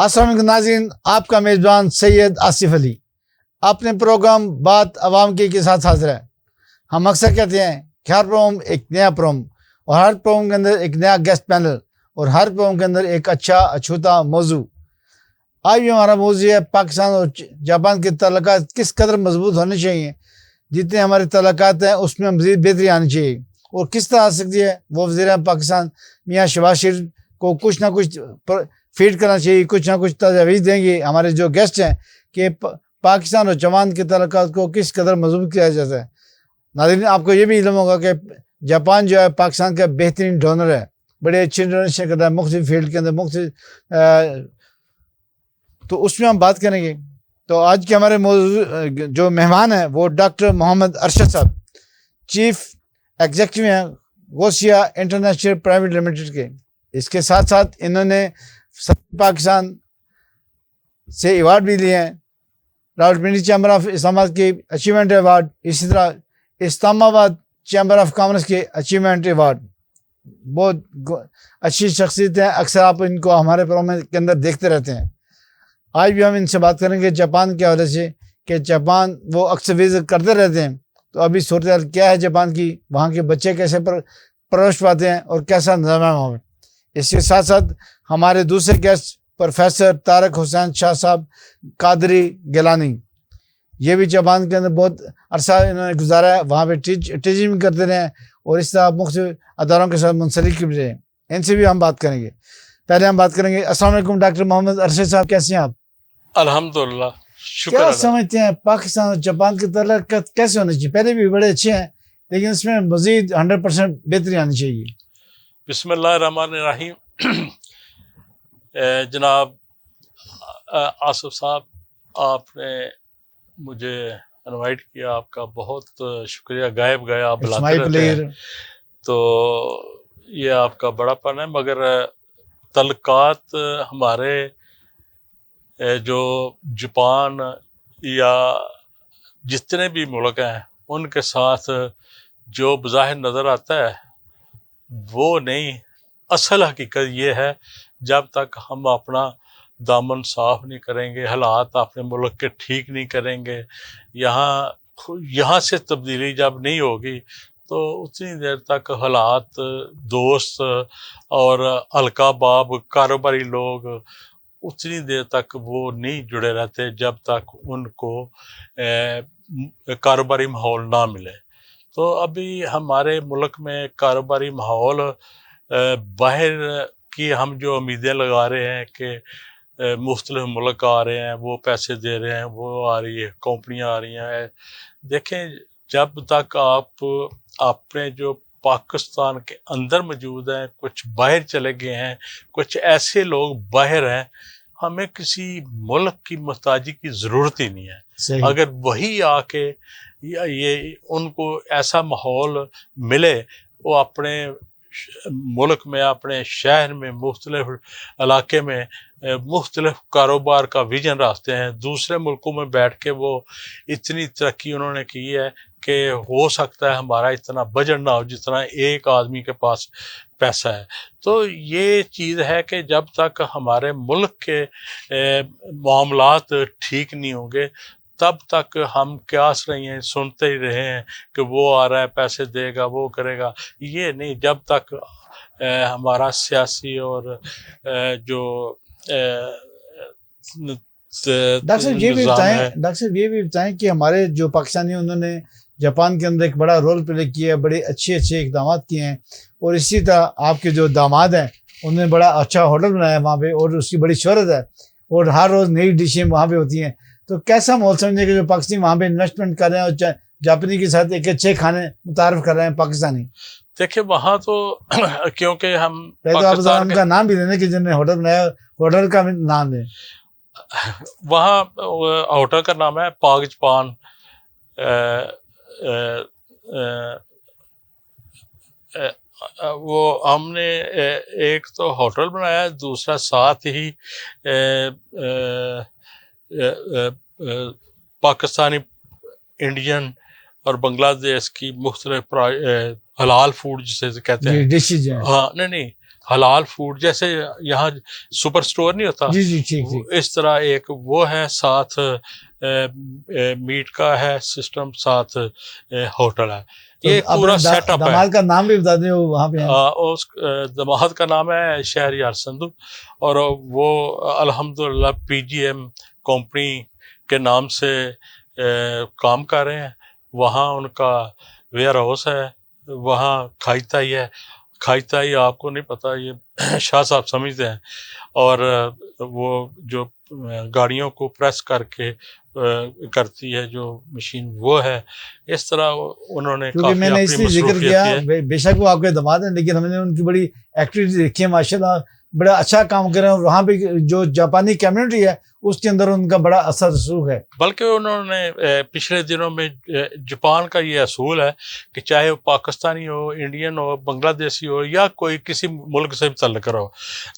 अस्सलाम वालेकुम नाज़रीन, आपका मेज़बान सैयद आसिफ अली अपने प्रोग्राम बात अवाम के साथ हाजिर है। हम अक्सर कहते हैं कि हर प्रोग्राम एक नया प्रोग्राम और हर प्रोग्राम के अंदर एक नया गेस्ट पैनल और हर प्रोग्राम के अंदर एक अच्छा अछूता मौजू। आज भी हमारा मौजू है पाकिस्तान और जापान के तल्लुकात किस कदर मजबूत होने चाहिए, जितने हमारे तल्लुकात हैं उसमें मज़ीद बेहतरी आनी चाहिए और किस तरह आ सकती है। वो वज़ीर पाकिस्तान मियाँ शहबाज शरीफ को कुछ ना कुछ फीड करना चाहिए, कुछ ना कुछ तजवीज़ देंगे हमारे जो गेस्ट हैं कि पाकिस्तान और जापान के तल्लुकात को किस कदर मजबूत किया जाता है। नाज़रीन, आपको ये भी इल्म होगा कि जापान जो है पाकिस्तान का बेहतरीन डोनर है, बड़े अच्छे डोनेशन करता है मुख्तलिफ फील्ड के अंदर मुख्तलिफ, तो उसमें हम बात करेंगे। तो आज के हमारे जो मेहमान हैं वो डॉक्टर मोहम्मद अरशद साहब, चीफ एग्जीक्यूटिव हैं गोसिया इंटरनेशनल प्राइवेट लिमिटेड के। इसके साथ साथ इन्होंने पाकिस्तान से अवार्ड भी लिए हैं, रावलपिंडी चैम्बर ऑफ इस्लामाबाद के अचीवमेंट अवार्ड, इसी तरह इस्लामाबाद चैम्बर ऑफ कॉमर्स के अचीवमेंट अवार्ड। बहुत अच्छी शख्सियत है, अक्सर आप इनको हमारे प्रोग्राम के अंदर देखते रहते हैं। आज भी हम इनसे बात करेंगे जापान के हवाले से कि जापान वो अक्सर विजिट करते रहते हैं, तो अभी सूरत क्या है जापान की, वहाँ के बच्चे कैसे परवरिश पाते हैं और कैसा निज़ाम है वहाँ पर। इसके साथ साथ हमारे दूसरे गेस्ट प्रोफेसर तारक हुसैन शाह साहब कादरी गिलानी, ये भी जापान के अंदर बहुत अरसा इन्होंने गुजारा है, वहाँ पे टीचिंग करते रहे और इस तरह मुख्तलिफ अदारों के साथ मुंसलिक भी रहे। इनसे भी हम बात करेंगे। पहले हम बात करेंगे। अस्सलाम वालेकुम डॉक्टर मोहम्मद अरशद साहब, कैसे हैं आप? अल्हम्दुलिल्लाह, शुक्र। क्या समझते हैं पाकिस्तान और जापान के तल्लुकात कैसे होने चाहिए? पहले भी बड़े अच्छे हैं लेकिन इसमें मजीद 100% बेहतरी आनी चाहिए। बिस्मिल्लाहिर्रहमानिर्रहीम। जनाब आसिफ साहब, आपने मुझे इनवाइट किया, आपका बहुत शुक्रिया। गायब गए आप बुलाते रहते हैं, तो ये आपका बड़ापन है। मगर तल्लुकात हमारे जो जापान या जितने भी मुल्क हैं उनके साथ जो बज़ाहिर नज़र आता है वो नहीं, असल हकीकत ये है जब तक हम अपना दामन साफ नहीं करेंगे, हालात अपने मुल्क के ठीक नहीं करेंगे, यहाँ से तब्दीली जब नहीं होगी तो उतनी देर तक हालात, दोस्त और हल्का बाब कारोबारी लोग उतनी देर तक वो नहीं जुड़े रहते जब तक उनको कारोबारी माहौल ना मिले। तो अभी हमारे मुल्क में कारोबारी माहौल, बाहर की हम जो उम्मीदें लगा रहे हैं कि मुख्तलिफ मुल्क आ रहे हैं, वो पैसे दे रहे हैं, वो आ रही है, कंपनियां आ रही हैं। देखें, जब तक आप अपने जो पाकिस्तान के अंदर मौजूद हैं, कुछ बाहर चले गए हैं, कुछ ऐसे लोग बाहर हैं, हमें किसी मुल्क की मोहताजी की ज़रूरत ही नहीं है। अगर वही आके ये उनको ऐसा माहौल मिले, वो अपने मुल्क में, अपने शहर में, मुख्तलिफ इलाके में मुख्तलिफ कारोबार का विजन रखते हैं, दूसरे मुल्कों में बैठ के वो इतनी तरक्की उन्होंने की है कि हो सकता है हमारा इतना बजट ना हो जितना एक आदमी के पास पैसा है। तो ये चीज़ है कि जब तक हमारे मुल्क के मामलात ठीक नहीं होंगे तब तक हम क्यास रहे हैं, सुनते ही रहे हैं कि वो आ रहा है, पैसे देगा, वो करेगा। ये नहीं, जब तक हमारा सियासी और जो डॉक्टर साहब ये भी बताएं कि हमारे जो पाकिस्तानी, उन्होंने जापान के अंदर एक बड़ा रोल प्ले किया है, बड़े अच्छे इकदाम किए हैं और इसी तरह आपके जो दामाद हैं उन्होंने बड़ा अच्छा होटल बनाया वहाँ पे और उसकी बड़ी शोहरत है और हर रोज़ नई डिशें वहाँ पे होती हैं। तो कैसा माहौल समझे कि जो पाकिस्तानी वहाँ पे इन्वेस्टमेंट कर रहे हैं और जापानी के साथ एक अच्छे खाने मुतारफ कर रहे हैं पाकिस्तानी? देखिए, वहाँ तो क्योंकि हम पहले तो आप उनका नाम भी लेने कि जिन्होंने होटल बनाया, होटल का भी नाम दें। वहाँ होटल का नाम है पाक जापान। वो हमने एक तो होटल बनाया, दूसरा साथ ही पाकिस्तानी, इंडियन और बांग्लादेश की मुख्तलिफ हलाल फूड जिसे कहते हैं, डिशेज हैं। हाँ, नहीं, हलाल फूड, जैसे यहाँ सुपर स्टोर नहीं होता, जी जी ठीक ठीक। इस तरह एक वो है, साथ मीट का है सिस्टम, साथ होटल है। तो ये एक पूरा सेटअप है। दामाद का नाम भी बता दें, वो वहाँ पे है। उस दामाद का नाम है शहरयार संधू, और वो अल्हम्दुलिल्लाह पीजीएम कंपनी के नाम से काम कर रहे हैं। वहाँ उनका वेयर हाउस है, वहाँ खाईताई है। खाईताई आपको नहीं पता, ये शाह साहब समझते हैं। और वो जो गाड़ियों को प्रेस करके करती है जो मशीन, वो है। इस तरह उन्होंने क्योंकि काफी मैंने अपनी इसलिए जिक्र मसरूफियत किया, की है। बेशक वो आपके दामाद हैं, लेकिन हमने उनकी बड़ी एक्टिविटी देखी है माशाल्लाह, बड़ा अच्छा काम कर रहे हैं। और वहाँ पे जो जापानी कम्युनिटी है उसके अंदर उनका बड़ा असर रसूख है। बल्कि उन्होंने पिछले दिनों में जापान का ये असूल है कि चाहे वो पाकिस्तानी हो, इंडियन हो, बांग्लादेशी हो, या कोई किसी मुल्क से तल्लुक़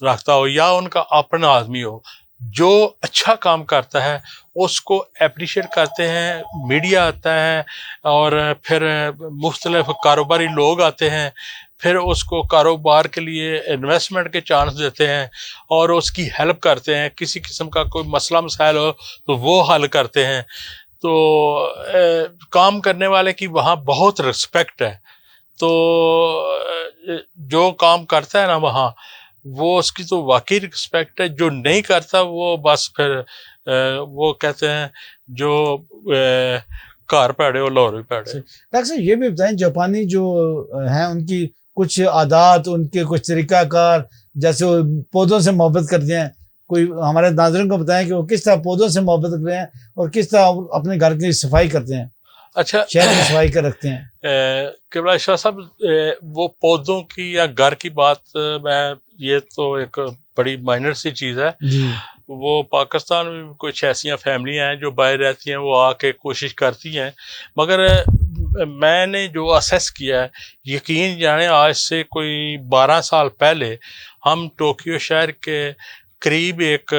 रखता हो, या उनका अपना आदमी हो, जो अच्छा काम करता है उसको अप्रिशिएट करते हैं। मीडिया आता है और फिर मुख्तलिफ कारोबारी लोग आते हैं, फिर उसको कारोबार के लिए इन्वेस्टमेंट के चांस देते हैं और उसकी हेल्प करते हैं। किसी किस्म का कोई मसला मसाइल हो तो वो हल करते हैं। तो काम करने वाले की वहाँ बहुत रिस्पेक्ट है। तो जो काम करता है ना वहाँ, वो उसकी तो वाकई रिस्पेक्ट है। जो नहीं करता वो बस फिर वो कहते हैं जो कार पैड़े वो लाहौर भी पैड़े। डॉक्टर साहब ये भी बताएं, जापानी जो हैं उनकी कुछ आदात, उनके कुछ तरीकाकार, जैसे वो पौधों से मोहब्बत करते हैं, कोई हमारे नाज़रीन को बताएं कि वो किस तरह पौधों से मोहब्बत करते हैं और किस तरह अपने घर की सफाई करते हैं, अच्छा, शहर की सफाई कर रखते हैं। किबला शाह साहब, वो पौधों की या घर की बात, मैं ये तो एक बड़ी माइनर सी चीज़ है जी। वो पाकिस्तान में कुछ ऐसी फैमिलियां हैं जो बाहर रहती हैं, वो आके कोशिश करती हैं। मगर मैंने जो असेस किया है, यकीन जाने आज से कोई 12 साल पहले हम टोक्यो शहर के करीब एक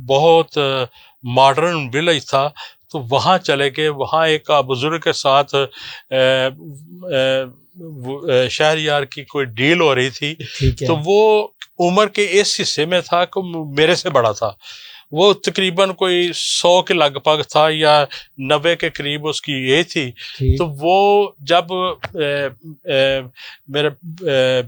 बहुत मॉडर्न विलेज था, तो वहाँ चले गए। वहाँ एक बुजुर्ग के साथ शहरयार की कोई डील हो रही थी। ठीक है। तो वो उम्र के इस हिस्से में था कि मेरे से बड़ा था। वो तकरीबन कोई 100 के लगभग था या 90 के करीब उसकी एज थी। तो वो जब मेरे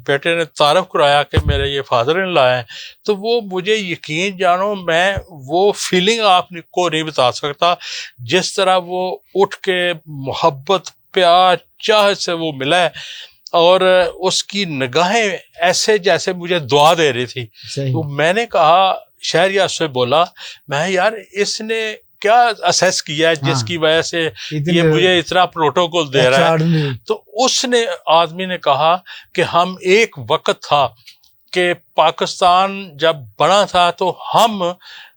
बेटे ने तारफ कराया कि मेरे ये फादर इन लॉ हैं, तो वो मुझे यकीन जानो, मैं वो फीलिंग आपको नहीं बता सकता। जिस तरह वो उठ के मोहब्बत, प्यार, चाह से वो मिला है और उसकी निगाहें ऐसे जैसे मुझे दुआ दे रही थी। तो मैंने कहा, शहरयार से बोला, मैं यार इसने क्या असेस किया है जिसकी वजह से ये मुझे इतना प्रोटोकॉल दे रहा है। तो उसने आदमी ने कहा कि हम एक वक्त था कि पाकिस्तान जब बना था तो हम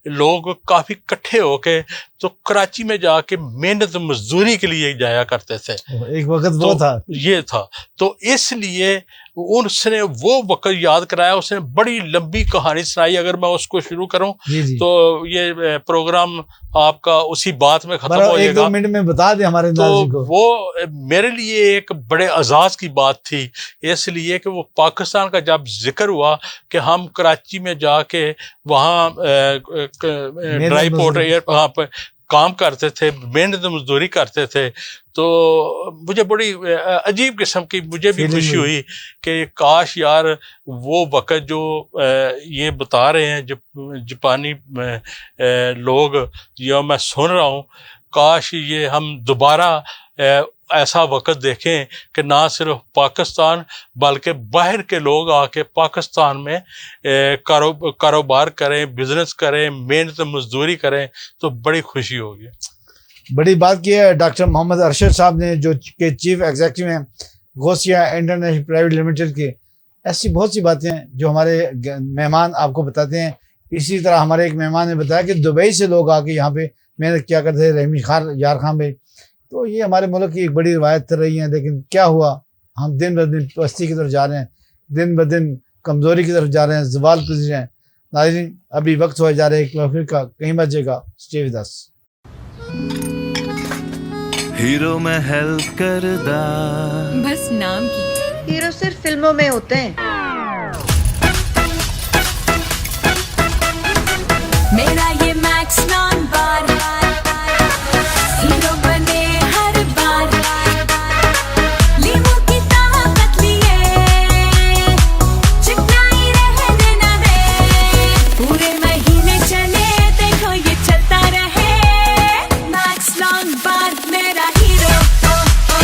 लोग काफी इकट्ठे होके तो कराची में जाके मेहनत मजदूरी के लिए जाया करते थे। एक वक्त वो था, ये था। तो इसलिए उसने वो वक्त याद कराया। उसने बड़ी लंबी कहानी सुनाई। अगर मैं उसको शुरू करूं तो ये प्रोग्राम आपका उसी बात में खत्म हो जाएगा। 1-2 मिनट में बता दें हमारे नाज़रीन को। वो मेरे लिए एक बड़े एजाज की बात थी, इसलिए कि वो पाकिस्तान का जब जिक्र हुआ कि हम कराची में जाके वहाँ ड्राई पोर्ट वहाँ पर काम करते थे, मेहनत मजदूरी करते थे। तो मुझे बड़ी अजीब किस्म की मुझे भी खुशी हुई कि काश यार वो वक्त जो ये बता रहे हैं जापानी लोग, जो मैं सुन रहा हूँ, काश ये हम दोबारा ऐसा वक्त देखें कि ना सिर्फ पाकिस्तान बल्कि बाहर के लोग आके पाकिस्तान में कारोबार करें, बिजनेस करें, मेहनत मजदूरी करें, तो बड़ी खुशी होगी। बड़ी बात की है डॉक्टर मोहम्मद अरशद साहब ने, जो के चीफ एग्जीक्यूटिव हैं गौसिया इंटरनेशनल प्राइवेट लिमिटेड के। ऐसी बहुत सी बातें हैं जो हमारे मेहमान आपको बताते हैं। इसी तरह हमारे एक मेहमान ने बताया कि दुबई से लोग आके यहाँ पे मेहनत किया करते थे, रहमी यार खान भाई। तो ये हमारे मुल्क की एक बड़ी रिवायत रही है। लेकिन क्या हुआ, हम दिन ब दिन पस्ती की तरफ जा रहे हैं, दिन ब दिन कमज़ोरी की तरफ जा रहे हैं, ज़वाल गुजर रहे हैं। नाज़रीन, अभी वक्त हो जा रहा है एक बार फिर का, कहीं मत जाएगा, स्टे विद अस। हीरो में हेल्प करदा बस नाम की, हीरो सिर्फ फिल्मों में होते हैं। मेरा ये मैक्स लॉन बार, हीरो बने हर बार, लीमू की ताकत लिए चिकनाई रहने ना दे, पूरे महीने चले देखो ये चलता रहे, मैक्स लॉन बार मेरा हीरो, ओ ओ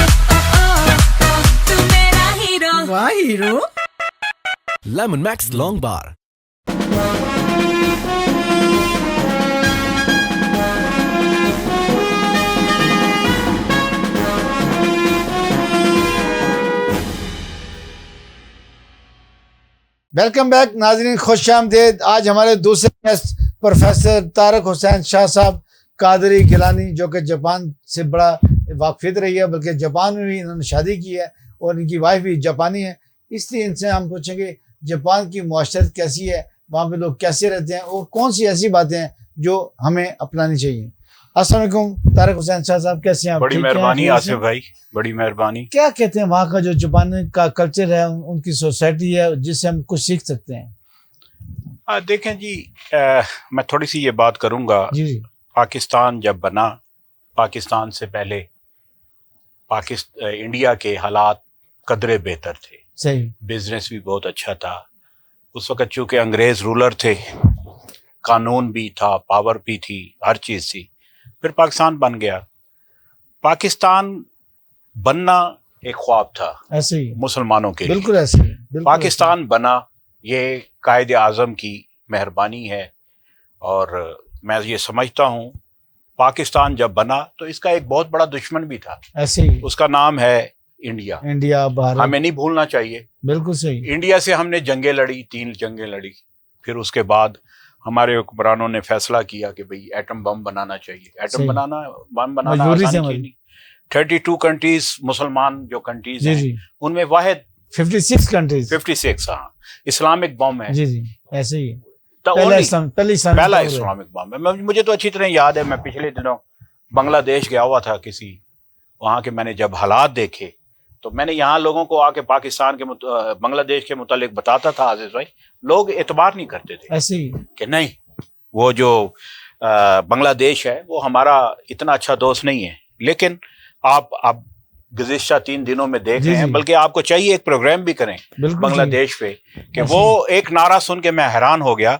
ओ ओ तू मेरा हीरो। वाह hero. Lemon Max Long Bar. Welcome back नाजरीन, खुश आमदीद। आज हमारे दूसरे गेस्ट प्रोफेसर तारक हुसैन शाह साहब कादरी गिलानी, जो कि जापान से बड़ा वाकफियत रही है, बल्कि जापान में भी इन्होंने शादी की है और इनकी वाइफ भी जापानी है। इसलिए इनसे हम पूछेंगे जापान की मुआशरत कैसी है, वहाँ पे लोग कैसे रहते हैं और कौन सी ऐसी बातें हैं जो हमें अपनानी चाहिए। अस्सलाम वालेकुम तारक हुसैन शाह साहब, कैसे हैं आप? बड़ी ठीक हैं? मेहरबानी खैरियत से? आसिफ भाई, बड़ी मेहरबानी। क्या कहते हैं वहाँ का जो जापान का कल्चर है, उनकी सोसाइटी है जिससे हम कुछ सीख सकते हैं? देखें जी, मैं थोड़ी सी ये बात करूंगा। जी जी पाकिस्तान जब बना, पाकिस्तान से पहले इंडिया के हालात कदरे बेहतर थे, सही, बिजनेस भी बहुत अच्छा था। उस वक़्त चूँकि अंग्रेज़ रूलर थे, कानून भी था, पावर भी थी, हर चीज़ थी। फिर पाकिस्तान बन गया। पाकिस्तान बनना एक ख्वाब था ऐसे ही, मुसलमानों के लिए। बिल्कुल ऐसे ही, बिल्कुल पाकिस्तान बना, ये कायद आज़म की मेहरबानी है। और मैं ये समझता हूँ पाकिस्तान जब बना तो इसका एक बहुत बड़ा दुश्मन भी था, ऐसे ही, उसका नाम है इंडिया। इंडिया, भारत, हमें नहीं भूलना चाहिए। बिल्कुल सही, इंडिया से हमने जंगें लड़ी, 3 जंगें लड़ी। फिर उसके बाद हमारे हुक्मरानों ने फैसला किया कि भाई एटम बम बनाना चाहिए। एटम सही। बनाना, बम बनाना मजबूरी से आसान हमारी। चीज नहीं। 32 कंट्रीज, मुसलमान जो कंट्रीज जी हैं, जी, उनमें वाहिद 56 कंट्रीज, 56 हाँ इस्लामिक बम है। जी जी, ऐसे ही, तो पहला only- इस्लाम, पहला इस्लामिक बम है। मुझे तो अच्छी तरह याद है, मैं पिछले दिनों बांग्लादेश गया हुआ था किसी, वहाँ के मैंने जब हालात देखे तो मैंने यहाँ लोगों को आके पाकिस्तान के बांग्लादेश के मुतालिक बताता था आजिज भाई, लोग एतबार नहीं करते थे ऐसे ही, कि नहीं वो जो बांग्लादेश है वो हमारा इतना अच्छा दोस्त नहीं है। लेकिन आप गुज़िश्ता 3 दिनों में देख जी, रहे हैं, जी। बल्कि आपको चाहिए एक प्रोग्राम भी करें बिल्कुल बांग्लादेश पे, कि ऐसे वो एक नारा सुन के मैं हैरान हो गया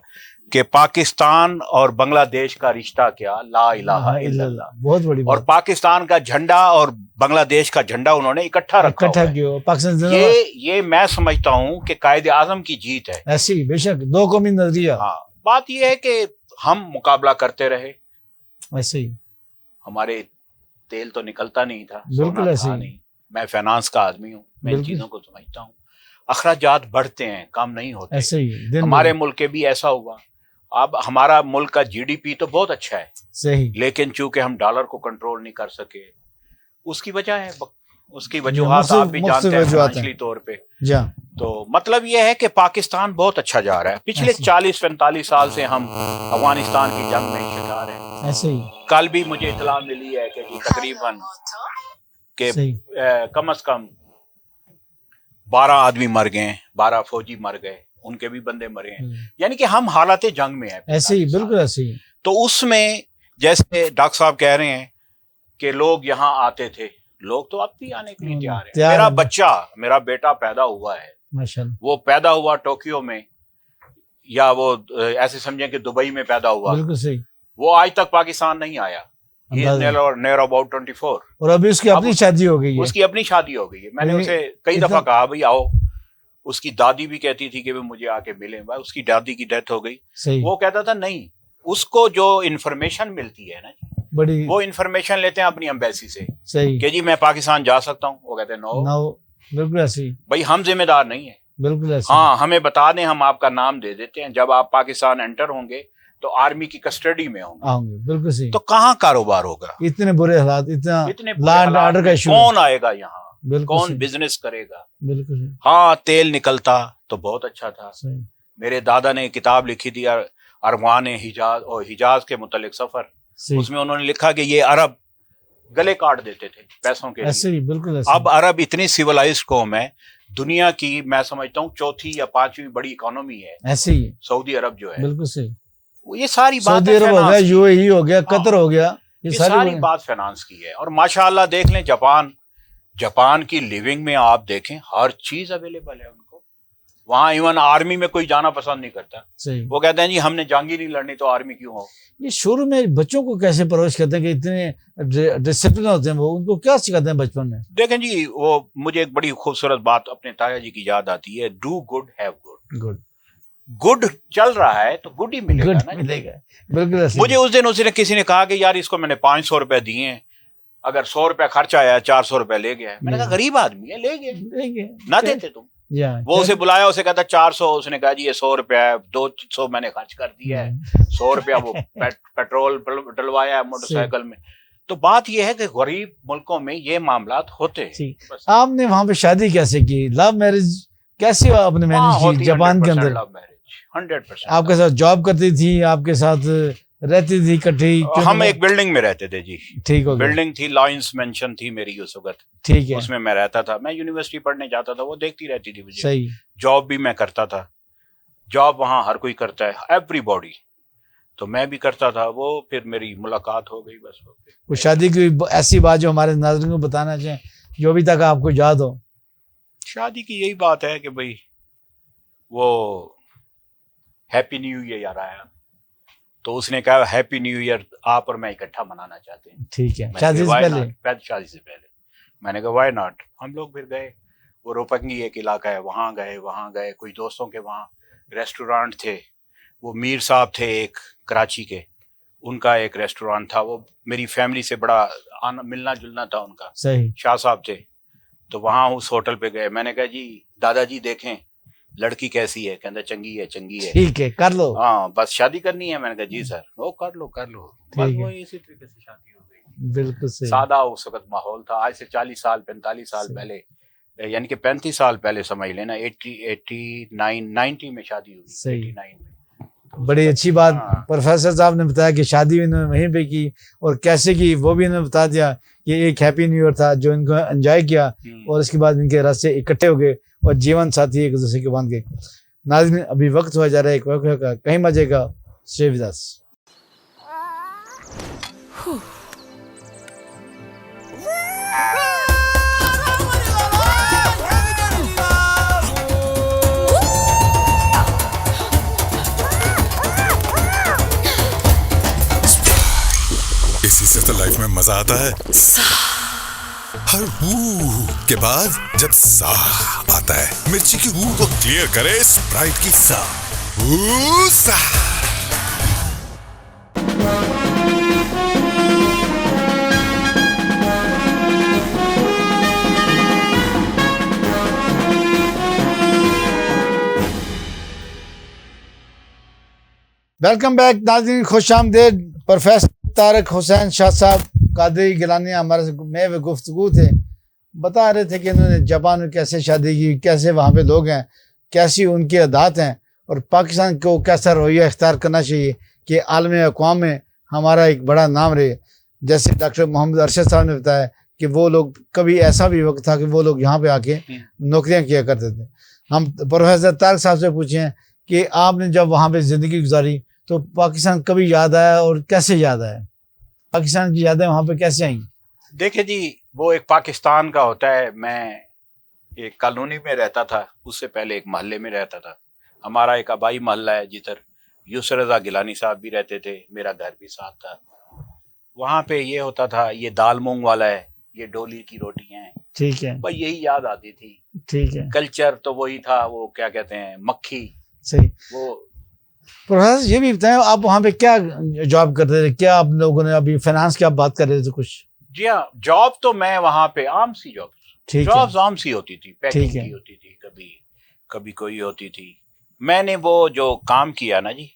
कि पाकिस्तान और बांग्लादेश का रिश्ता क्या, ला इलाहा इल्लल्लाह। बहुत बड़ी और बात, पाकिस्तान का झंडा और बांग्लादेश का झंडा उन्होंने इकट्ठा रखा इकट्ठा हुआ है। किया पाकिस्तान जिंदाबाद। ये मैं समझता हूँ कि कायदे आजम की जीत है। ऐसे ही, बेशक, दो कौमी नजरिया, हाँ, बात यह है कि हम मुकाबला करते रहे। ऐसे ही, हमारे तेल तो निकलता नहीं था, बिल्कुल सोना ऐसे था ही। नहीं। मैं फाइनेंस का आदमी हूँ, मैं इन बिल्कुल। चीजों को समझता हूँ। अखराजात बढ़ते हैं, कम नहीं होते। ऐसे ही, दिन हमारे भर, मुल्क के भी ऐसा हुआ। अब हमारा मुल्क का जीडीपी तो बहुत अच्छा है, सही, लेकिन चूंकि हम डॉलर को कंट्रोल नहीं कर सके, उसकी वजह है, उसकी वजूहात आप भी मुख्तलिफ जानते हैं वजूहात हैं। फाइनेंशियली तौर पे। जा, तो मतलब यह है कि पाकिस्तान बहुत अच्छा जा रहा है। पिछले ऐसे। 40-45 साल से हम अफगानिस्तान की जंग में शिकार हैं। ऐसे ही, कल भी मुझे इतला मिली है कि जी तकरीबन के सही, कम से कम 12 आदमी मर गए, 12 फौजी मर गए, उनके भी बंदे मरे हैं। यानी कि हम हालात जंग में है। ऐसे ही, बिल्कुल ऐसे ही, तो उसमें जैसे डॉक्टर साहब कह रहे हैं कि लोग यहाँ आते थे, लोग तो अब भी आने के लिए तैयार तैयार है। मेरा हैं। बच्चा, मेरा बेटा पैदा हुआ है, माशाल्लाह, वो पैदा हुआ टोक्यो में, या वो ऐसे समझें कि दुबई में पैदा हुआ, बिल्कुल सही, वो आज तक पाकिस्तान नहीं आया। अंदाजा। Near about 24। और अभी उसकी अपनी शादी हो गई है, उसकी अपनी शादी हो गई है। मैंने ये उसे कई इतना- दफा कहा भाई आओ। उसकी दादी भी कहती थी कि भाई मुझे आके मिले, भाई उसकी दादी की डेथ हो गई। सही, वो कहता था नहीं, उसको जो इन्फॉर्मेशन मिलती है ना, बड़ी, वो इन्फॉर्मेशन लेते हैं अपनी एम्बेसी से सही, कि जी मैं पाकिस्तान जा सकता हूँ। वो कहते हैं नो ना, बिल्कुल ऐसे ही, भाई, हम जिम्मेदार नहीं है। बिल्कुल ऐसे ही, हाँ, हमें बता दें, हम आपका नाम दे देते हैं। जब आप पाकिस्तान एंटर होंगे तो आर्मी की कस्टडी में होंगे, आऊंगे, बिल्कुल सही। तो कहाँ कारोबार होगा? इतने बुरे हालात, इतना इतने बुरे लॉ एंड हालात ऑर्डर का में इशू, कौन आएगा यहाँ? बिल्कुल कौन सही, बिजनेस करेगा? बिल्कुल सही, हाँ, तेल निकलता तो बहुत अच्छा था। सही, मेरे दादा ने किताब लिखी थी अरमान हिजाज और हिजाज के मुतालिक सफर। सही, उसमें उन्होंने लिखा कि ये अरब गले काट देते थे पैसों के ऐसे लिए। ही, बिल्कुल ऐसे अब अरब इतनी सिविलाइज्ड कौम है, दुनिया की मैं समझता हूँ 4थी या 5वीं बड़ी इकोनॉमी है ऐसे ही, सऊदी अरब जो है। बिल्कुल सही, ये सारी बात सऊदी अरब हो गया, यूएई हो गया, कतर हो गया, ये सारी बात फाइनेंस की है। और माशाल्लाह देख लें जापान की लिविंग में आप देखें हर चीज अवेलेबल है उनको। वहां इवन आर्मी में कोई जाना पसंद नहीं करता। सही। वो कहते हैं जी हमने जंग ही नहीं लड़नी तो आर्मी क्यों हो। ये शुरू में बच्चों को कैसे परवरिश करते हैं कि इतने डिसिप्लिन होते हैं, वो उनको क्या सिखाते हैं बचपन में? देखें जी, वो मुझे एक बड़ी खूबसूरत बात अपने ताया जी की याद आती है, do good have good. Good चल रहा है तो गुड ही मिलेगा गुड ना। मिलेगा, बिल्कुल ऐसे। मुझे उस दिन उसने किसी ने कहा कि यार इसको मैंने 500 रुपए दिए, अगर 100 रुपए खर्च आया 400 रुपए ले गया। मैंने कहा गरीब आदमी है, ले गए, ना देते तुम। वो उसे बुलाया, उसे कहता 400, उसने कहा जी ये 100 रुपया है, 200 मैंने खर्च कर दिया है, 100 रुपया वो पेट्रोल डलवाया है मोटरसाइकिल में। तो बात ये है कि गरीब मुल्कों में ये मामलात होते हैं। आपने वहां पे शादी कैसे की? लव मैरिज कैसे आपने मैनेज की जापान के अंदर? Love marriage 100%। आपके साथ जॉब करती थी, आपके साथ रहती थी इकट्ठी? हम एक बिल्डिंग में रहते थे जी। ठीक हो गया। बिल्डिंग थी, लॉयंस मेंशन थी मेरी उस वक्त। ठीक है। उसमें मैं रहता था, मैं यूनिवर्सिटी पढ़ने जाता था, वो देखती रहती थी मुझे। सही। जॉब भी मैं करता था, जॉब वहाँ हर कोई करता है, एवरीबॉडी, तो मैं भी करता था। वो फिर मेरी मुलाकात हो गई बस। वो शादी की ऐसी बात जो हमारे नाज़रीन को बताना चाहें, जो अभी तक आपको याद हो? शादी की यही बात है कि भाई वो हैप्पी न्यू ईयर आया तो उसने कहा हैप्पी न्यू ईयर आप और मैं इकट्ठा मनाना चाहते हैं। ठीक है। शादी से पहले? शादी से पहले। मैंने कहा व्हाई नॉट। हम लोग फिर गए, वो रोपंगी एक इलाका है, वहाँ गए कोई दोस्तों के वहाँ रेस्टोरेंट थे। वो मीर साहब थे एक कराची के, उनका एक रेस्टोरेंट था। वो मेरी फैमिली से बड़ा मिलना जुलना था उनका। सही। शाह साहब थे। तो वहाँ उस होटल पे गए, मैंने कहा जी दादाजी देखें लड़की कैसी है। कहता चंगी है। ठीक है, कर लो। हाँ बस शादी करनी है। मैंने कहा जी सर। वो कर लो। बस वो इसी तरीके से शादी हो गई। बिल्कुल सही। सादा उस वक्त माहौल था। आज से 40 साल 45 साल पहले, यानी कि 35 साल पहले समझ लेना। 90 में शादी हुई। सही। 89 में। बड़ी अच्छी बात हाँ। प्रोफेसर साहब ने बताया कि शादी इन्होंने वहीं पे की और कैसे की, वो भी इन्होंने बता दिया कि एक हैप्पी न्यू ईयर था जो इनको एंजॉय किया और इसके बाद इनके रास्ते इकट्ठे हो गए और जीवन साथी एक दूसरे के बांध गए। नाज़रीन, अभी वक्त हुआ जा रहा है एक वाक़या का, कहीं मजे का। Stay with us. इसी से तो लाइफ में मजा आता है। हर ऊ के बाद जब सा आता है, मिर्ची की ऊ को क्लियर करे स्प्राइट की सा। ऊ सा। वेलकम बैक नाज़रीन, खुश आमदेद। प्रोफेसर तारिक हुसैन शाह साहब कादरी गिलानी हमारे में गुफ्तगू थे, बता रहे थे कि इन्होंने जापान में कैसे शादी की, कैसे वहाँ पे लोग हैं, कैसी उनकी अदात हैं और पाकिस्तान को कैसा रवैया इख्तियार करना चाहिए कि आलमी अक़वाम में हमारा एक बड़ा नाम रहे। जैसे डॉक्टर मोहम्मद अरशद साहब ने बताया कि वो लोग, कभी ऐसा भी वक्त था कि वो लोग यहाँ पे आके नौकरियाँ किया करते थे। हम प्रोफेसर तारिक साहब से पूछें कि आपने जब वहाँ पे ज़िंदगी गुजारी तो पाकिस्तान कभी याद आया और कैसे याद आया? पाकिस्तान की यादें वहाँ पे कैसे आई? देखिए जी, वो एक पाकिस्तान का होता है। मैं एक कॉलोनी में रहता था, उससे पहले एक मोहल्ले में रहता था। हमारा एक आबाई मोहल्ला है जिधर यूसुफ रज़ा गिलानी साहब भी रहते थे, मेरा घर भी साथ था। वहाँ पे ये होता था, ये दाल मूंग वाला है, ये डोली की रोटियां हैं। ठीक है। बस यही याद आती थी। ठीक है। कल्चर तो वही था, वो क्या कहते हैं, मक्खी। सही। वो प्रोफेसर ये भी बताएं, आप वहाँ पे क्या जॉब करते थे? क्या आप लोगों ने अभी फाइनेंस की आप बात कर रहे थे कुछ? जी हाँ, जॉब तो मैं वहाँ पे आम सी जॉब्स आम सी होती थी, पैकिंग की होती थी, कभी कोई होती थी। मैंने वो जो काम किया ना जी,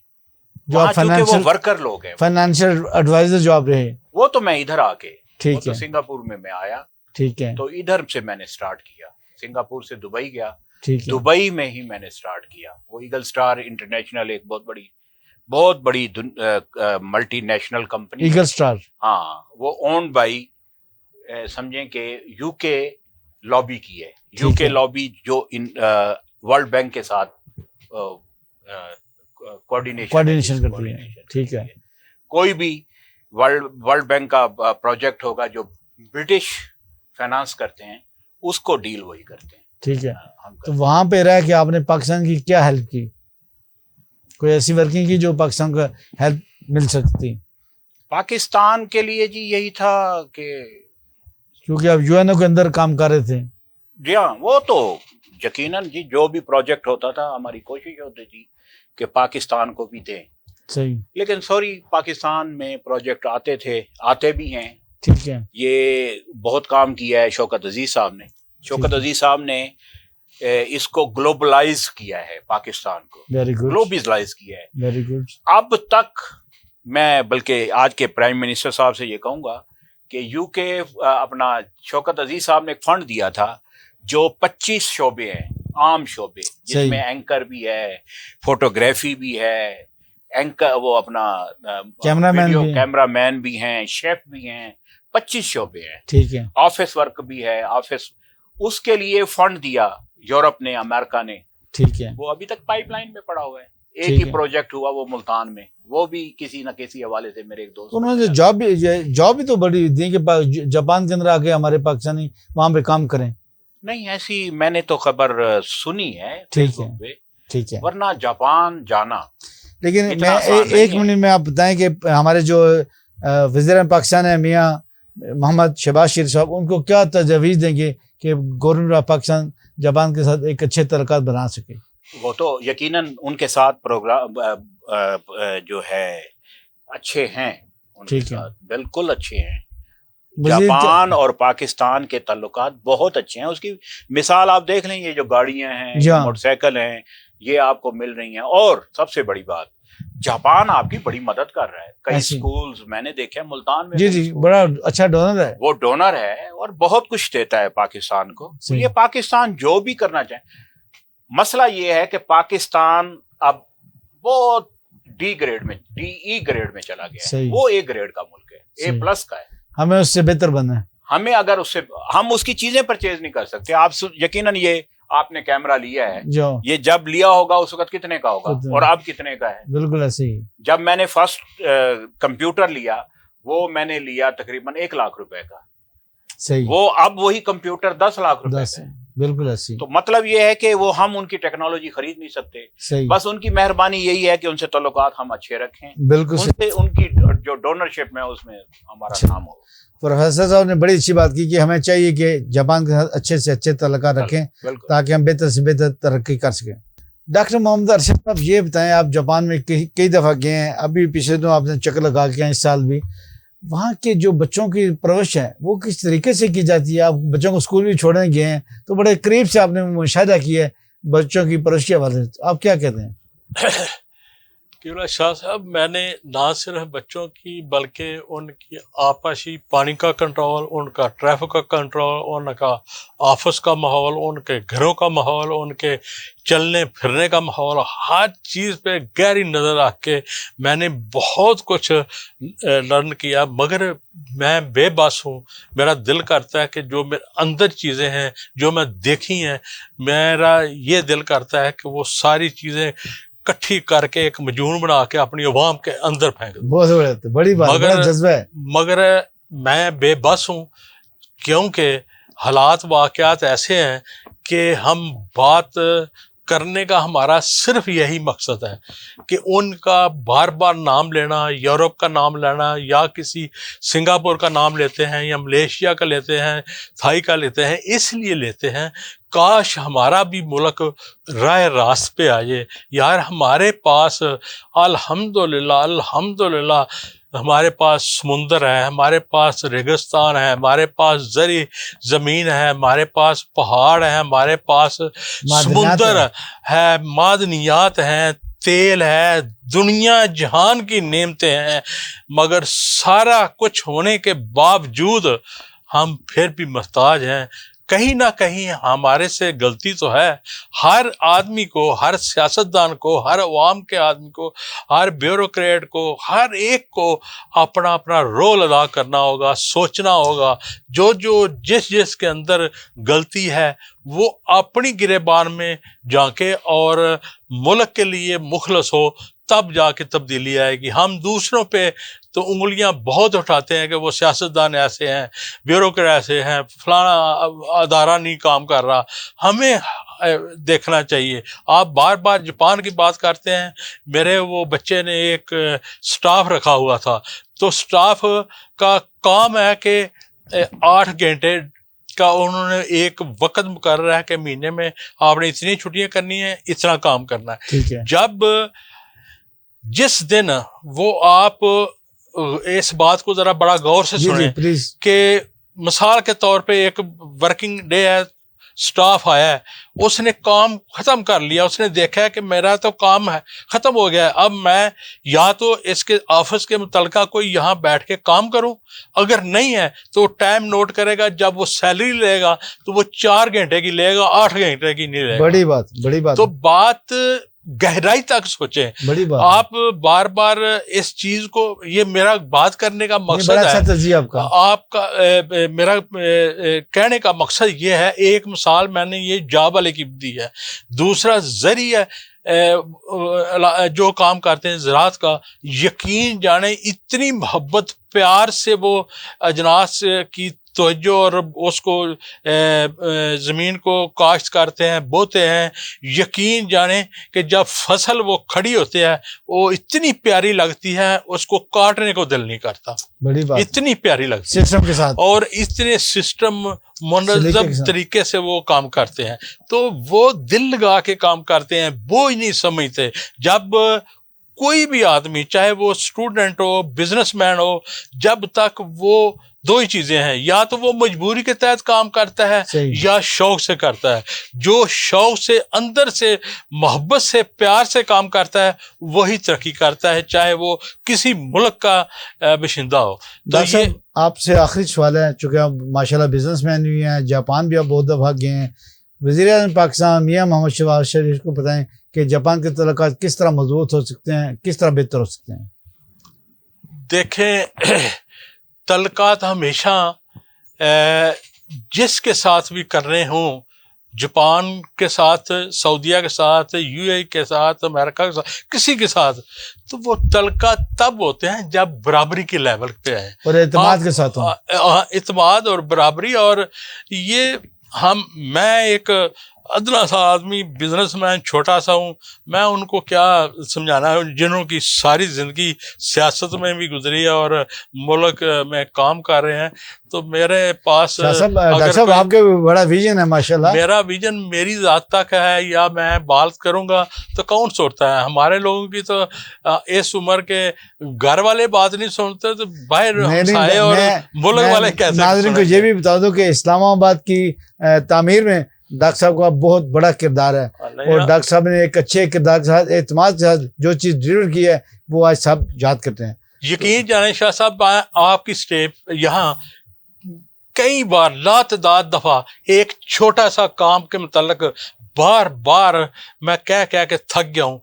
जो वो वर्कर लोग हैं, फाइनेंशियल एडवाइजर जॉब रहे, वो तो मैं इधर आके, ठीक है, तो सिंगापुर में मैं आया। ठीक है। तो इधर से मैंने स्टार्ट किया, सिंगापुर से दुबई गया। ठीक है। दुबई में ही मैंने स्टार्ट किया। वो ईगल स्टार इंटरनेशनल एक बहुत बड़ी मल्टीनेशनल कंपनी, ईगल स्टार। हाँ, वो ओन्ड बाई समझें कि यूके लॉबी की है। यूके लॉबी जो इन वर्ल्ड बैंक के साथ कोऑर्डिनेशन करती है। ठीक है। कोई भी वर्ल्ड बैंक का प्रोजेक्ट होगा जो ब्रिटिश फाइनेंस करते हैं, उसको डील वही करते हैं। ठीक है। हम तो वहां पे रह के आपने पाकिस्तान की क्या हेल्प की? कोई ऐसी वर्किंग की जो पाकिस्तान को हेल्प मिल सकती? पाकिस्तान के लिए जी यही था कि क्योंकि आप यूएनओ के अंदर काम कर रहे थे। जी हाँ, वो तो यकीनन जी, जो भी प्रोजेक्ट होता था हमारी कोशिश होती थी कि पाकिस्तान को भी दें। सही। लेकिन सॉरी, पाकिस्तान में प्रोजेक्ट आते थे, आते भी हैं। ठीक है। ये बहुत काम किया है शौकत अजीज साहब ने। शौकत अजीज साहब ने इसको ग्लोबलाइज किया है, पाकिस्तान को वेरी गुड। ग्लोबलाइज किया है। Very good. अब तक मैं बल्कि आज के प्राइम मिनिस्टर साहब से ये कहूंगा कि यूके अपना शौकत अजीज साहब ने एक फंड दिया था जो 25 शोबे हैं, आम शोबे, जिसमें एंकर भी है, फोटोग्राफी भी है, एंकर वो अपना कैमरामैन भी हैं, शेफ भी हैं, 25 शोबे हैं। ठीक है। ऑफिस वर्क भी है, ऑफिस, उसके लिए फंड दिया यूरोप ने, अमेरिका ने। ठीक है। वो अभी तक पाइपलाइन में पड़ा हुआ है। एक ही प्रोजेक्ट हुआ वो मुल्तान में, वो भी किसी न किसी हवाले से मेरे एक दोस्त, उन्होंने जॉब भी तो बड़ी दी कि जापान के अंदर आके हमारे पाकिस्तानी वहां पे काम करें। नहीं, ऐसी मैंने तो खबर सुनी है। ठीक है। ठीक है। वरना जापान जाना, लेकिन मैं एक मिनट में आप बताएं कि हमारे जो वज़ीर पाकिस्तान है मियाँ मोहम्मद शहबाज शरीफ साहब, उनको क्या तजवीज़ देंगे कि गवर्नमेंट ऑफ पाकिस्तान जापान के साथ एक अच्छे तल्लुकात बना सके? वो तो यकीनन उनके साथ प्रोग्राम जो है अच्छे हैं, उनके साथ बिल्कुल अच्छे हैं। जापान और पाकिस्तान के ताल्लुकात बहुत अच्छे हैं। उसकी मिसाल आप देख लें, ये जो गाड़ियां हैं, मोटरसाइकिल हैं, ये आपको मिल रही हैं। और सबसे बड़ी बात, जापान आपकी बड़ी मदद कर रहा है। कई स्कूल्स मैंने देखे मुल्तान में। जी, बड़ा अच्छा डोनर है। वो डोनर है और बहुत कुछ देता है पाकिस्तान को। तो ये पाकिस्तान जो भी करना चाहे, मसला ये है कि पाकिस्तान अब बहुत डी ग्रेड में, DE ग्रेड में चला गया है। वो A ग्रेड का मुल्क है, A+ का है। हमें उससे बेहतर बनना है। हमें अगर उससे, हम उसकी चीजें परचेज नहीं कर सकते। आप यकीनन ये आपने कैमरा लिया है, ये जब लिया होगा उस वक्त कितने का होगा और अब कितने का है? बिल्कुल ऐसे ही। जब मैंने फर्स्ट कंप्यूटर लिया, वो मैंने लिया तकरीबन 1 लाख रुपए का। सही। वो अब वही कंप्यूटर 10 लाख रुपए का है। बिल्कुल ऐसी। तो मतलब ये है कि वो हम उनकी टेक्नोलॉजी खरीद नहीं सकते। सही। बस उनकी मेहरबानी यही है कि उनसे ताल्लुकात हम अच्छे रखें। बिल्कुल। उनसे उनकी जो डोनरशिप में उसमें हमारा नाम हो। प्रोफेसर साहब ने बड़ी अच्छी बात की कि हमें चाहिए कि जापान के साथ अच्छे से अच्छे ताल्लुकात रखें ताकि हम बेहतर से बेहतर तरक्की कर सकें। डॉक्टर मोहम्मद अरशद साहब, ये बताएं, आप जापान में कई दफ़ा गए हैं, अभी पिछले दिनों आपने चक्कर लगा के हैं, इस साल भी। वहाँ के जो बच्चों की परवरिश है वो किस तरीके से की जाती है? आप बच्चों को स्कूल भी छोड़ने गए हैं तो बड़े करीब से आपने मुशाहिदा किया है बच्चों की परवरिश के हवाले से, आप क्या कहते हैं? क्यों शाह साहब, मैंने ना सिर्फ बच्चों की बल्कि उनकी आपसी पानी का कंट्रोल, उनका ट्रैफिक का कंट्रोल, उनका ऑफिस का माहौल, उनके घरों का माहौल, उनके चलने फिरने का माहौल, हर चीज़ पे गहरी नज़र रख के मैंने बहुत कुछ लर्न किया। मगर मैं बेबस हूँ। मेरा दिल करता है कि जो मेरे अंदर चीज़ें हैं, जो मैं देखी हैं, मेरा ये दिल करता है कि वो सारी चीज़ें इकट्ठी करके एक मजून बना के अपनी अवाम के अंदर फेंक दूं। बहुत बड़ी बात, बड़ा जज्बा है। मगर मैं बेबस हूँ क्योंकि हालात वाक़यात ऐसे हैं कि हम बात करने का हमारा सिर्फ यही मकसद है कि उनका बार बार नाम लेना, यूरोप का नाम लेना, या किसी सिंगापुर का नाम लेते हैं या मलेशिया का लेते हैं, थाई का लेते हैं, इसलिए लेते हैं काश हमारा भी मुल्क राह रास्त पे आए। यार हमारे पास अल्हम्दुलिल्लाह अल्हम्दुलिल्लाह हमारे पास समुंदर है, हमारे पास रेगिस्तान है, हमारे पास जरी ज़मीन है, हमारे पास पहाड़ है, हमारे पास समुंदर है, मादनियात हैं, तेल है, दुनिया जहान की नेमतें हैं। मगर सारा कुछ होने के बावजूद हम फिर भी मोहताज हैं। कहीं ना कहीं हमारे से गलती तो है। हर आदमी को, हर सियासतदान को, हर अवाम के आदमी को, हर ब्यूरोक्रेट को, हर एक को अपना अपना रोल अदा करना होगा, सोचना होगा। जो जिस के अंदर गलती है वो अपनी गिरेबान में जाके और मुल्क के लिए मुखलस हो, तब जाके तब्दीली आएगी। हम दूसरों पे तो उंगलियां बहुत उठाते हैं कि वो सियासतदान ऐसे हैं, ब्यूरोक्रेट ऐसे हैं, फलाना अदारा नहीं काम कर रहा। हमें देखना चाहिए। आप बार बार जापान की बात करते हैं। मेरे वो बच्चे ने एक स्टाफ रखा हुआ था, तो स्टाफ का काम है कि 8 घंटे का उन्होंने एक वक्त मुकर्रर है कि महीने में आपने इतनी छुट्टियां करनी है, इतना काम करना है। ठीक है। जब जिस दिन वो आप इस बात को जरा बड़ा गौर से सुने प्लीज। कि मिसाल के तौर पे एक वर्किंग डे है, स्टाफ आया है, उसने काम खत्म कर लिया, उसने देखा है कि मेरा तो काम है खत्म हो गया है, अब मैं या तो इसके ऑफिस के मुतलका कोई यहाँ बैठ के काम करूं, अगर नहीं है तो टाइम नोट करेगा, जब वो सैलरी लेगा तो वो 4 घंटे की लेगा, 8 घंटे की नहीं लेगा। बड़ी बात, बड़ी बात। तो बात गहराई तक सोचें। बड़ी बात। आप बार बार इस चीज को, ये मेरा बात करने का मकसद बड़ा है अच्छा तज़िया आपका। मेरा कहने का मकसद ये है, एक मिसाल मैंने ये जॉब वाले की दी है, दूसरा जरिया जो काम करते हैं ज़राअत का, यकीन जाने इतनी मोहब्बत प्यार से वो अजनास की तवज्जो और उसको ज़मीन को काश्त करते हैं, बोते हैं। यकीन जाने कि जब फसल वो खड़ी होती है वो इतनी प्यारी लगती है, उसको काटने को दिल नहीं करता। बड़ी बात। इतनी प्यारी लगती सिस्टम के साथ, और इतने सिस्टम मुनज़्ज़म तरीके से वो काम करते हैं, तो वो दिल लगा के काम करते हैं, बोझ नहीं समझते। जब कोई भी आदमी, चाहे वो स्टूडेंट हो, बिजनेसमैन हो, जब तक वो 2 ही चीजें हैं, या तो वो मजबूरी के तहत काम करता है या शौक से करता है। जो शौक से, अंदर से, मोहब्बत से, प्यार से काम करता है, वही तरक्की करता है, चाहे वो किसी मुल्क का बाशिंदा हो। तो ये आपसे आखिरी सवाल है, चूंकि आप माशाल्लाह बिजनेसमैन भी हैं, जापान भी आप बहुत दफा गए हैं, वज़ीर-ए-आज़म पाकिस्तान मियां मोहम्मद शहबाज शरीफ को बताएं कि जापान के तल्लुकात किस तरह मजबूत हो सकते हैं, किस तरह बेहतर हो सकते हैं? देखें, तल्लुकात हमेशा जिसके साथ भी कर रहे हों, जापान के साथ, सऊदीया के साथ, यूएई के साथ, अमेरिका के साथ, किसी के साथ, तो वो तल्लुकात तब होते हैं जब बराबरी के लेवल पे है और एतमाद के साथ हो। एतमाद और बराबरी। और ये मैं एक अदना सा आदमी, बिजनेसमैन, छोटा सा हूँ, मैं उनको क्या समझाना है, जिन्हों की सारी ज़िंदगी सियासत में भी गुजरी है और मुल्क में काम कर रहे हैं। तो मेरे पास डॉक्टर साहब आपके बड़ा विजन है माशाल्लाह। मेरा विजन मेरी ज़ात तक है, या मैं बात करूँगा तो कौन सुनता है? हमारे लोगों की तो इस उम्र के घर वाले बात नहीं सुनते, तो बाहर हमसाए और मुल्क वाले कैसे? नाज़रीन को ये भी बता दो कि इस्लामाबाद की तामीर में डॉक्टर साहब का बहुत बड़ा किरदार है, और डॉक्टर साहब ने एक अच्छे किरदार के साथ, एतमाद के साथ जो चीज़ डिलीवर की है, वो आज सब याद करते हैं। यकीन जाने शाह साहब, आपकी स्टेप यहाँ कई बार, लातदाद दफ़ा, एक छोटा सा काम के मुतल्लिक बार बार मैं कह के थक गया हूँ।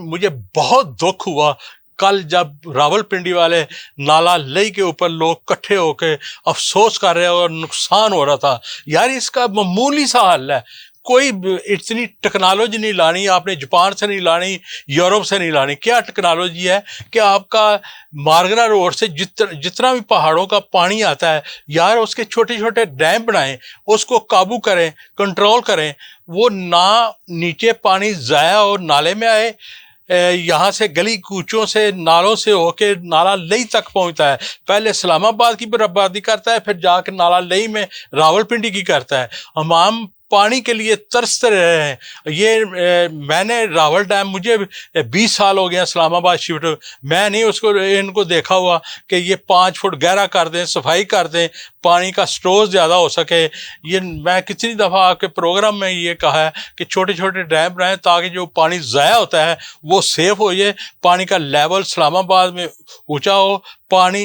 मुझे बहुत दुख हुआ कल जब रावलपिंडी वाले नाला लई के ऊपर लोग इकट्ठे होके अफसोस कर रहे और नुकसान हो रहा था। यार, इसका मामूली सा हल है, कोई इतनी टेक्नोलॉजी नहीं लानी, आपने जापान से नहीं लानी, यूरोप से नहीं लानी। क्या टेक्नोलॉजी है कि आपका मारगरा रोड से जितना भी पहाड़ों का पानी आता है, यार उसके छोटे छोटे डैम बनाएं, उसको काबू करें, कंट्रोल करें, वो ना नीचे पानी ज़ाया और नाले में आए, यहाँ से गली कूचों से, नालों से होके नाला लई तक पहुँचता है। पहले इस्लामाबाद की बर्बादी करता है, फिर जाकर नाला लई में रावलपिंडी की करता है। हम पानी के लिए तरसते रहे हैं। ये मैंने रावल डैम, मुझे 20 साल हो गया इस्लामाबाद शिफ्ट, मैं नहीं उसको इनको देखा हुआ कि ये 5 फुट गहरा कर दें, सफाई कर दें, पानी का स्टोर ज़्यादा हो सके। ये मैं कितनी दफ़ा आपके प्रोग्राम में ये कहा है कि छोटे छोटे डैम बनाएं ताकि जो पानी ज़ाया होता है वो सेफ हो जाए, पानी का लेवल इस्लामाबाद में ऊंचा हो, पानी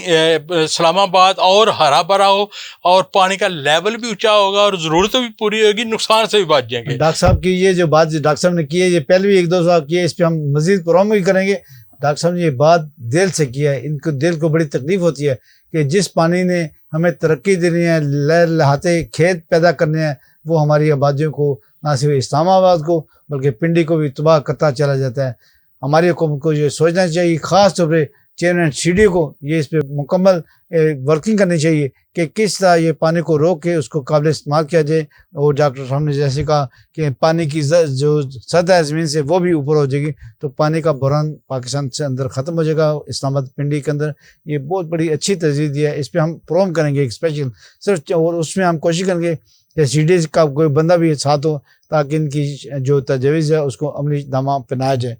इस्लामाबाद और हरा भरा हो, और पानी का लेवल भी ऊंचा होगा और ज़रूरत भी पूरी होगी, नुकसान से भी बच जाएंगे। डॉक्टर साहब की ये जो बात डॉक्टर साहब ने की है, ये पहले भी 1-2 साल की है, इस पर हम मजीद प्रोग्राम भी करेंगे। डॉक्टर साहब ने ये बात दिल से किया है, इनको दिल को बड़ी तकलीफ होती है कि जिस पानी ने हमें तरक्की देनी है, लहलहाते खेत पैदा करने हैं, वो हमारी आबादियों को, ना सिर्फ इस्लामाबाद को बल्कि पिंडी को भी तबाह करता चला जाता है। हमारी हुकूमत को ये सोचना चाहिए, ख़ास तौर पर चेयरमैन सीडी को ये इस पर मुकम्मल वर्किंग करनी चाहिए कि किस तरह ये पानी को रोक के उसको काबिल इस्तेमाल किया जाए। और डॉक्टर साहब ने जैसे कहा कि पानी की जो सतह ज़मीन से वो भी ऊपर हो जाएगी तो पानी का बहरान पाकिस्तान से अंदर ख़त्म हो जाएगा। इस्लामाबाद पिंडी के अंदर ये बहुत बड़ी अच्छी तरजीह दी है, इस पर हम प्रोम करेंगे एक स्पेशल सिर्फ, और उसमें हम कोशिश करेंगे कि सीडी का कोई बंदा भी साथ हो ताकि इनकी जो तजवीज़ है उसको अमली दामा पहनाया जाए।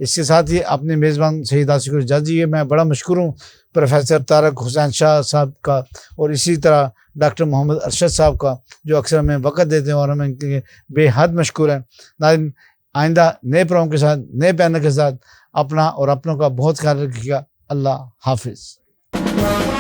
इसके साथ ही अपने मेज़बान सईद आसिफ जाजी है, मैं बड़ा मशकूर हूँ प्रोफेसर तारक हुसैन शाह साहब का और इसी तरह डॉक्टर मोहम्मद अरशद साहब का जो अक्सर हमें वक़्त देते हैं और हमें इनके बेहद मशकूर हैं। नाज़रीन, आइंदा नए प्रोग्राम के साथ नए पैनल के साथ अपना और अपनों का बहुत ख्याल रखिएगा। अल्लाह हाफिज़।